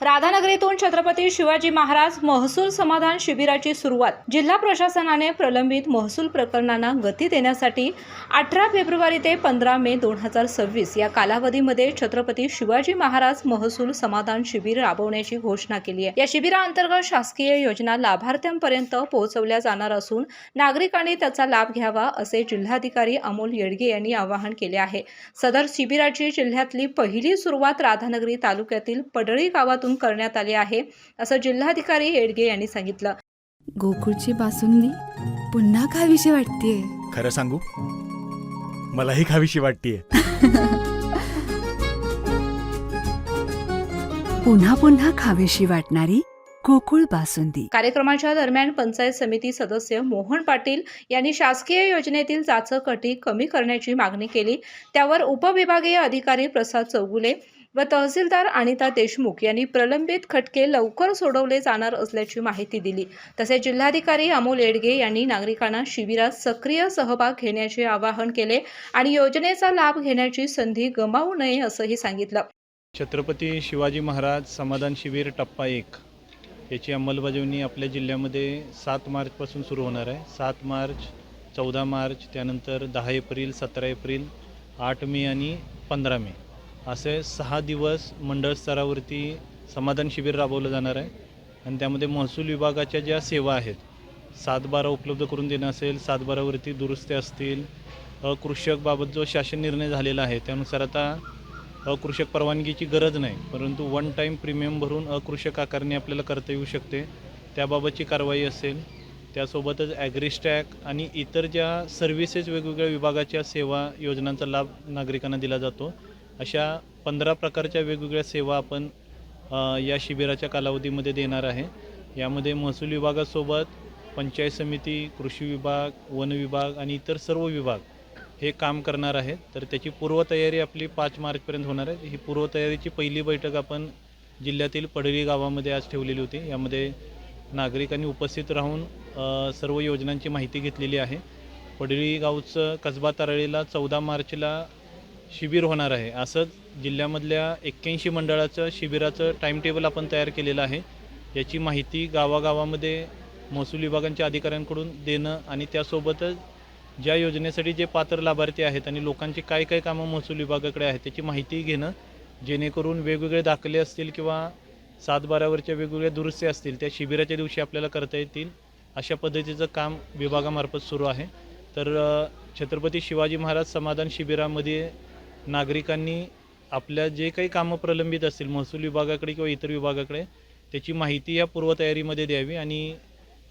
राधानगरीतून छत्रपती शिवाजी महाराज महसूल समाधान शिबिराची सुरुवात। जिल्हा प्रशासनाने प्रलंबित महसूल प्रकरणांना गती देण्यासाठी 18 फेब्रुवारी ते 15 मे 2026 या कालावधीमध्ये छत्रपती शिवाजी महाराज महसूल समाधान शिबिर राबवण्याची घोषणा केली आहे। या शिबिराअंतर्गत शासकीय योजना लाभार्थ्यांपर्यंत पोहोचवल्या जाणार असून नागरिकांनी त्याचा लाभ घ्यावा असे जिल्हाधिकारी अमोल येडगे यांनी आवाहन केले आहे। सदर शिबिराची जिल्ह्यातली पहिली सुरुवात राधानगरी तालुक्यातील पडळी गावात करण्यात आले आहे असं जिल्हाधिकारी येडगे यांनी सांगितलं। गोकुळची बासुंदी पुन्हा खावीशी वाटतेय। खरं सांगू, मलाही खावीशी वाटतेय। पुन्हा पुन्हा खावीशी वाटणारी गोकुळ बासुंदी। कार्यक्रमाच्या दरम्यान पंचायत समिती सदस्य मोहन पाटील यांनी शासकीय योजनेतील चाचपणी कमी करण्याची मागणी केली। त्यावर उपविभागीय अधिकारी प्रसाद चौगुले व तहसीलदार अनिता देशमुख यांनी प्रलंबित खटके लवकर सोडवले जाणार असल्याची माहिती दिली। तसेच जिल्हाधिकारी अमोल येडगे यांनी नागरिकांना शिबिरात सक्रिय सहभाग घेण्याचे आवाहन केले आणि योजनेचा लाभ घेण्याची संधी गमावू नये असंही सांगितलं। छत्रपती शिवाजी महाराज समाधान शिबिर टप्पा 1 याची अंमलबजावणी आपल्या जिल्ह्यामध्ये 7 मार्चपासून सुरू होणार आहे। 7 मार्च, 14 मार्च, त्यानंतर 10 एप्रिल, 17 एप्रिल, 8 मे आणि 15 मे असे 6 दिवस मंडळ स्तरावरती समाधान शिबिर राबवलं जाणार आहे। आणि त्यामध्ये महसूल विभागाच्या ज्या सेवा आहेत, 7/12 उपलब्ध करून देणं असेल, 7/12वरती दुरुस्ती असतील, अकृषकबाबत जो शासन निर्णय झालेला आहे त्यानुसार आता अकृषक परवानगीची गरज नाही, परंतु वन टाईम प्रीमियम भरून अकृषक आकारणी आपल्याला करता येऊ शकते, त्याबाबतची कारवाई असेल। त्यासोबतच ॲग्रिस्टॅक आणि इतर ज्या सर्व्हिसेस वेगवेगळ्या विभागाच्या सेवा योजनांचा लाभ नागरिकांना दिला जातो, अशा 15 प्रकारच्या वेगवेगळ्या सेवा आपण या शिबिराच्या कालावधीमध्ये देणार आहे। यामध्ये महसूल विभागासोबत पंचायत समिती, कृषी विभाग, वन विभाग आणि इतर सर्व विभाग हे काम करणार आहेत। तर त्याची पूर्वतयारी आपली 5 मार्चपर्यंत होणार आहे। ही पूर्वतयारीची पहिली बैठक आपण जिल्ह्यातील पडळी गावामध्ये आज ठेवलेली होती। यामध्ये नागरिकांनी उपस्थित राहून सर्व योजनांची माहिती घेतलेली आहे। पडळी गावचं कसबा तारळीला 14 मार्चला शिबिर होणार आहे। असंच जिल्ह्यामधल्या 81 मंडळाचं शिबिराचं टाईम टेबल आपण तयार केलेलं आहे। याची माहिती गावागावामध्ये महसूल विभागांच्या अधिकाऱ्यांकडून देणं आणि त्यासोबतच ज्या योजनेसाठी जे पात्र लाभार्थी आहेत आणि लोकांची काय काय कामं महसूल विभागाकडे आहेत त्याची माहिती घेणं, जेणेकरून वेगवेगळे दाखले असतील किंवा 7/12वरच्या वेगवेगळ्या दुरुस्ती असतील त्या शिबिराच्या दिवशी आपल्याला करता येतील, अशा पद्धतीचं काम विभागामार्फत सुरू आहे। तर छत्रपती शिवाजी महाराज समाधान शिबिरामध्ये नागरिकांनी आपल्या जे काही कामं प्रलंबित असतील महसूल विभागाकडे किंवा इतर विभागाकडे त्याची माहिती या पूर्वतयारीमध्ये द्यावी आणि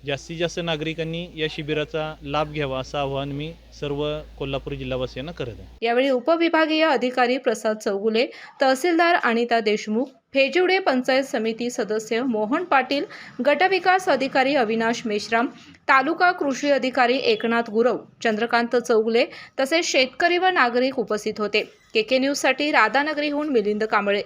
जास्तीत जास्त नागरिकांनी या शिबिराचा लाभ घ्यावा असं आवाहन मी सर्व कोल्हापूर जिल्हावासियांना करत आहे। यावेळी उपविभागीय अधिकारी प्रसाद चौगुले, तहसीलदार अनिता देशमुख, फेजिवडे पंचायत समिती सदस्य मोहन पाटील, गटविकास अधिकारी अविनाश मेश्राम, तालुका कृषी अधिकारी एकनाथ गुरव, चंद्रकांत चौगुले तसेच शेतकरी व नागरिक उपस्थित होते। KK न्यूजसाठी राधानगरीहून मिलिंद कांबळे।